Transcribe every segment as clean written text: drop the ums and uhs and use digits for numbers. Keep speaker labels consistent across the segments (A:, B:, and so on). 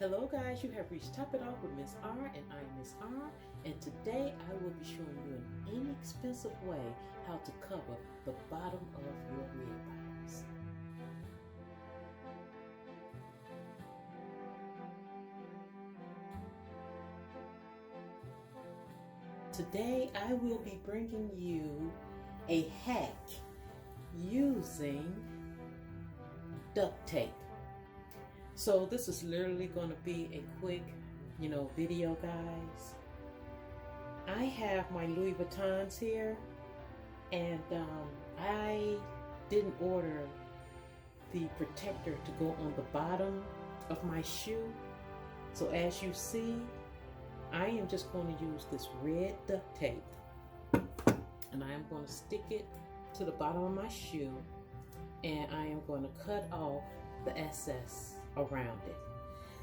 A: Hello guys, you have reached Top It Off with Miss R, and I'm Miss R, and today I will be showing you an inexpensive way how to cover the bottom of your red bottoms. Today I will be bringing you a hack using duct tape. So this is literally going to be a quick, video, guys. I have my Louis Vuittons here, and I didn't order the protector to go on the bottom of my shoe. So as you see, I am just going to use this red duct tape, and I am going to stick it to the bottom of my shoe, and I am going to cut off the excess around it.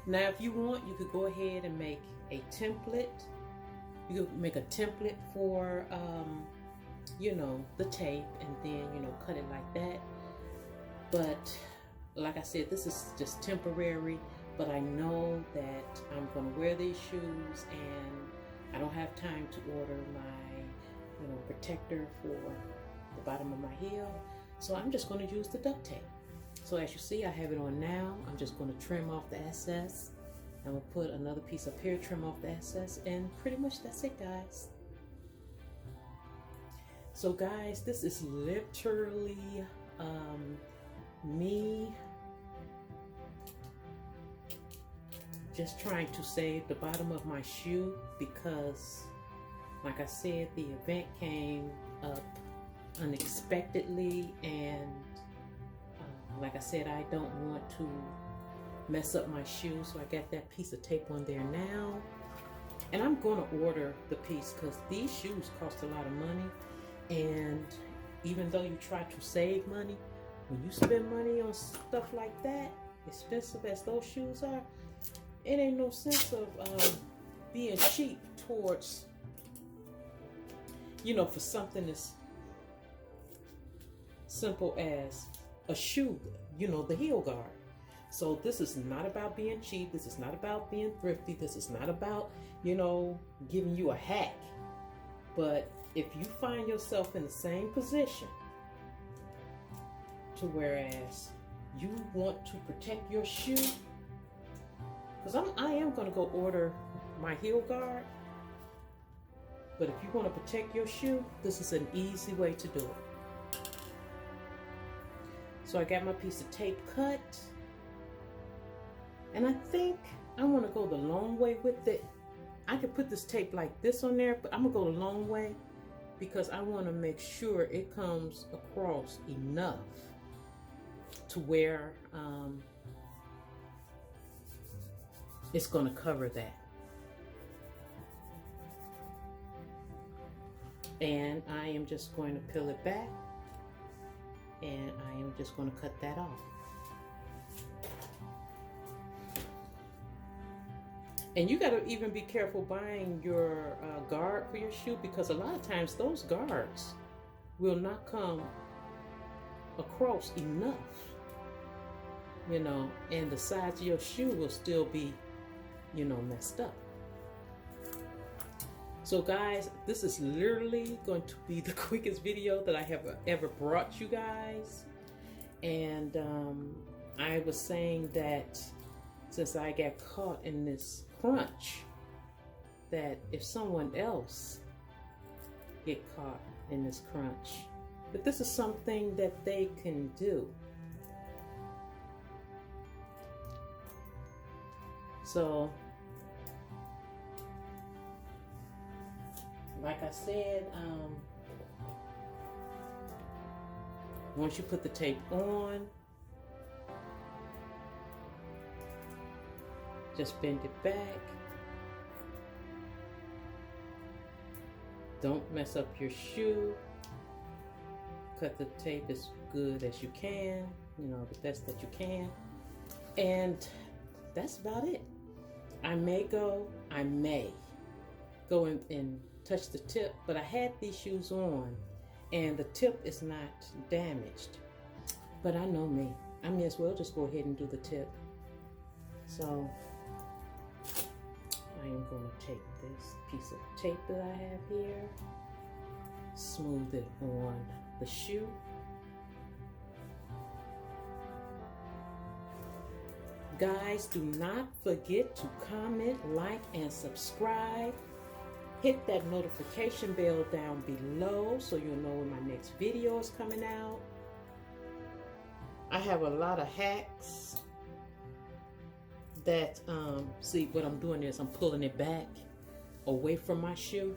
A: Now if you want, you could go ahead and make a template. You could make a template for the tape, and then cut it like that. But like I said, this is just temporary, but I know that I'm going to wear these shoes and I don't have time to order my protector for the bottom of my heel, so I'm just going to use the duct tape. So as you see, I have it on now. I'm just going to trim off the excess. I'm going to put another piece up here, trim off the excess, and pretty much that's it, guys. So guys, this is literally me just trying to save the bottom of my shoe, because like I said, the event came up unexpectedly, and like I said, I don't want to mess up my shoe, so I got that piece of tape on there now. And I'm going to order the piece because these shoes cost a lot of money, and even though you try to save money, when you spend money on stuff like that, expensive as those shoes are, it ain't no sense of being cheap towards, for something as simple as a shoe, the heel guard. So this is not about being cheap. This is not about being thrifty. This is not about, giving you a hack. But if you find yourself in the same position to whereas you want to protect your shoe, because I am going to go order my heel guard, but if you want to protect your shoe, this is an easy way to do it. So I got my piece of tape cut, and I think I want to go the long way with it. I could put this tape like this on there, but I'm gonna go the long way because I want to make sure it comes across enough to where it's going to cover that. And I am just going to peel it back, and I am just going to cut that off. And you got to even be careful buying your guard for your shoe, because a lot of times those guards will not come across enough, and the sides of your shoe will still be, messed up. So guys, this is literally going to be the quickest video that I have ever brought you guys. And I was saying that since I got caught in this crunch, that if someone else get caught in this crunch, that this is something that they can do. So like I said, once you put the tape on, just bend it back. Don't mess up your shoe. Cut the tape as good as you can, the best that you can. And that's about it. I may go and touch the tip, but I had these shoes on and the tip is not damaged. But I know me, I may as well just go ahead and do the tip. So I am going to take this piece of tape that I have here, smooth it on the shoe. Guys, do not forget to comment, like, and subscribe. Hit that notification bell down below so you'll know when my next video is coming out. I have a lot of hacks that, see what I'm doing is I'm pulling it back away from my shoe,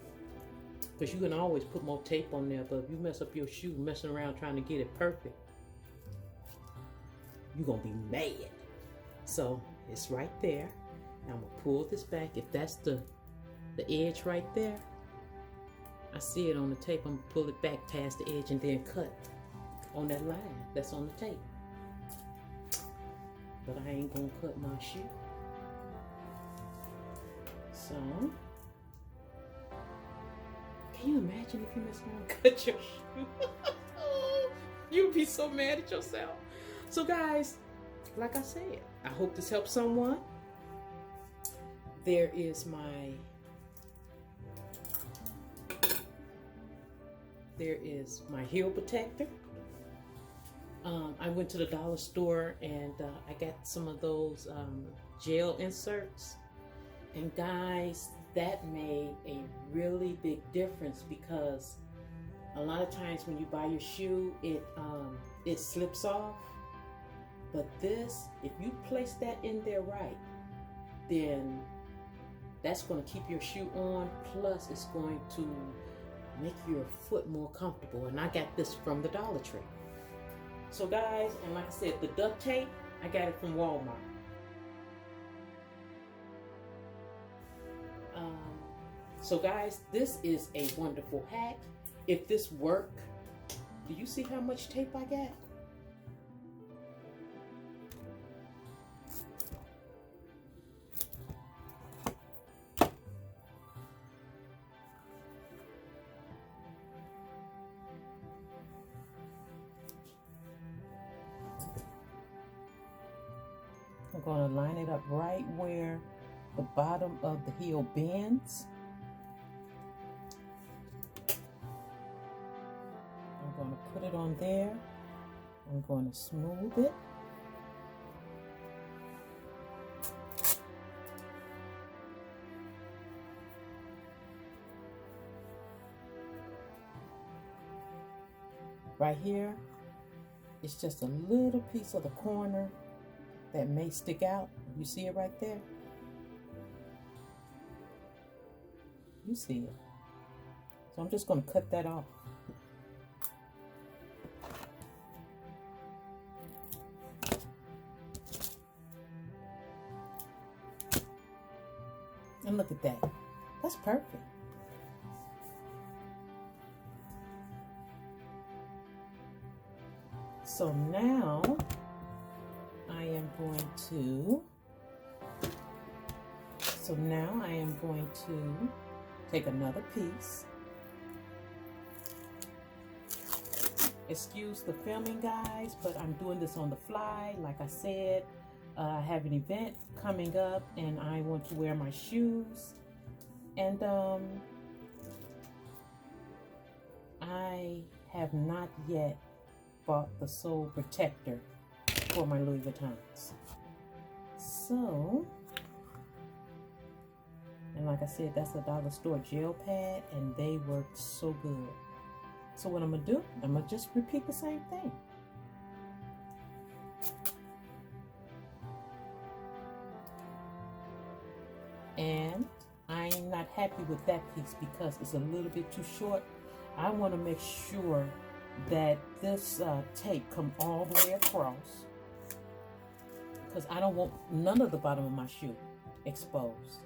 A: because you can always put more tape on there, but if you mess up your shoe messing around trying to get it perfect, you're gonna be mad. So it's right there. Now I'm gonna pull this back. If that's the edge right there, I see it on the tape, I'm gonna pull it back past the edge and then cut on that line that's on the tape. But I ain't gonna cut my shoe. So, can you imagine if you mess around and cut your shoe? You'd be so mad at yourself. So guys, like I said, I hope this helps someone. There is my heel protector. I went to the dollar store and I got some of those gel inserts, and guys, that made a really big difference, because a lot of times when you buy your shoe, it slips off. But this, if you place that in there right, then that's going to keep your shoe on, plus it's going to make your foot more comfortable. And I got this from the Dollar Tree. So guys, and like I said, the duct tape, I got it from Walmart. So guys, this is a wonderful hack. If this worked, do you see how much tape I got? I'm going to line it up right where the bottom of the heel bends. I'm going to put it on there. I'm going to smooth it. Right here, it's just a little piece of the corner that may stick out. You see it right there? You see it. So I'm just going to cut that off. And look at that. That's perfect. So now I am going to take another piece. Excuse the filming, guys, but I'm doing this on the fly. Like I said, I have an event coming up and I want to wear my shoes. And I have not yet bought the sole protector for my Louis Vuittons. So, and like I said, that's a dollar store gel pad and they work so good. So what I'm gonna do, I'm gonna just repeat the same thing. And I'm not happy with that piece because it's a little bit too short. I want to make sure that this tape come all the way across, because I don't want none of the bottom of my shoe exposed.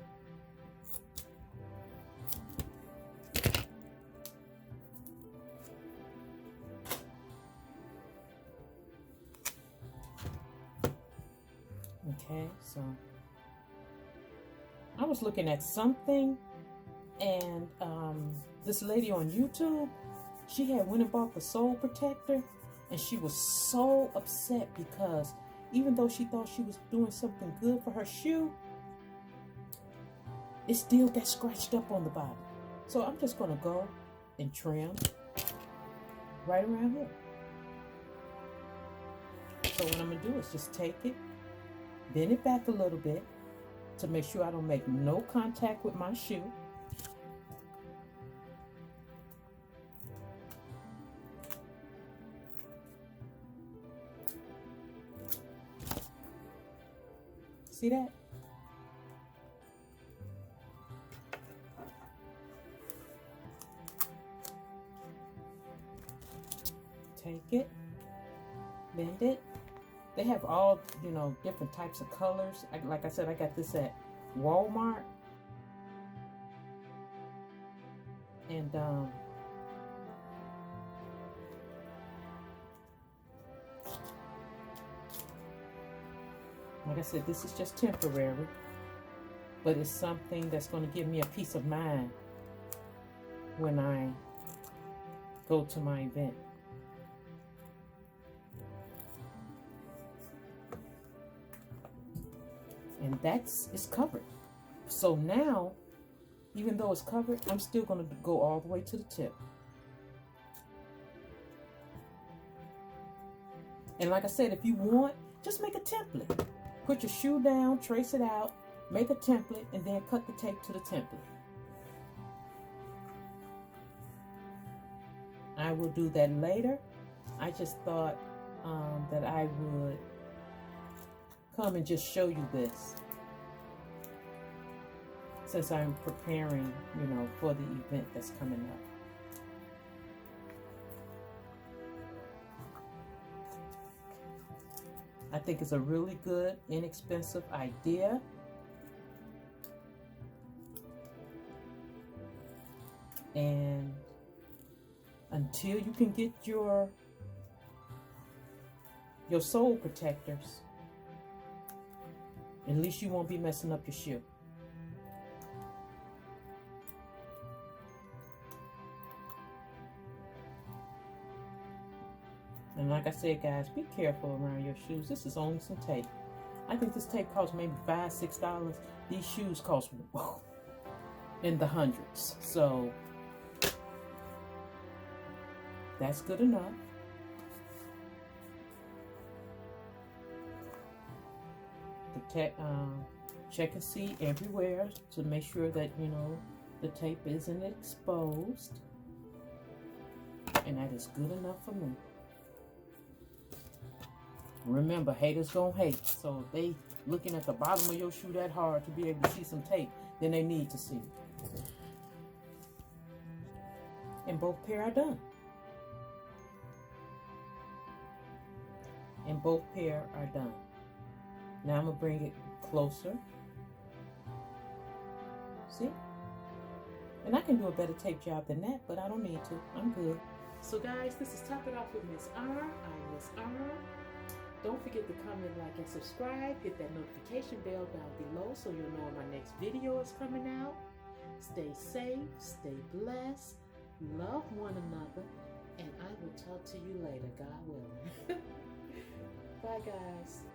A: Okay, so I was looking at something, and this lady on YouTube, she had went and bought the sole protector, and she was so upset because even though she thought she was doing something good for her shoe, it still got scratched up on the bottom. So I'm just gonna go and trim right around here. So what I'm gonna do is just take it, bend it back a little bit to make sure I don't make no contact with my shoe. See that? Take it, bend it. They have all, different types of colors. Like I said, I got this at Walmart. And like I said, this is just temporary, but it's something that's going to give me a peace of mind when I go to my event. And it's covered. So now, even though it's covered, I'm still going to go all the way to the tip. And like I said, if you want, just make a template. Put your shoe down, trace it out, make a template, and then cut the tape to the template. I will do that later. I just thought that I would come and just show you this, since I'm preparing, for the event that's coming up. I think it's a really good, inexpensive idea. And until you can get your sole protectors, at least you won't be messing up your shoe. And like I said, guys, be careful around your shoes. This is only some tape. I think this tape costs maybe $5, $6. These shoes cost in the hundreds. So that's good enough. Check and see everywhere to make sure that, the tape isn't exposed. And that is good enough for me. Remember, haters gonna hate. So if they looking at the bottom of your shoe that hard to be able to see some tape, then they need to see. And both pair are done. And both pair are done. Now I'm gonna bring it closer. See? And I can do a better tape job than that, but I don't need to. I'm good. So guys, this is Top It Off with Miss R. I'm Miss R. Don't forget to comment, like, and subscribe. Hit that notification bell down below so you'll know when my next video is coming out. Stay safe, stay blessed, love one another, and I will talk to you later, God willing. Bye, guys.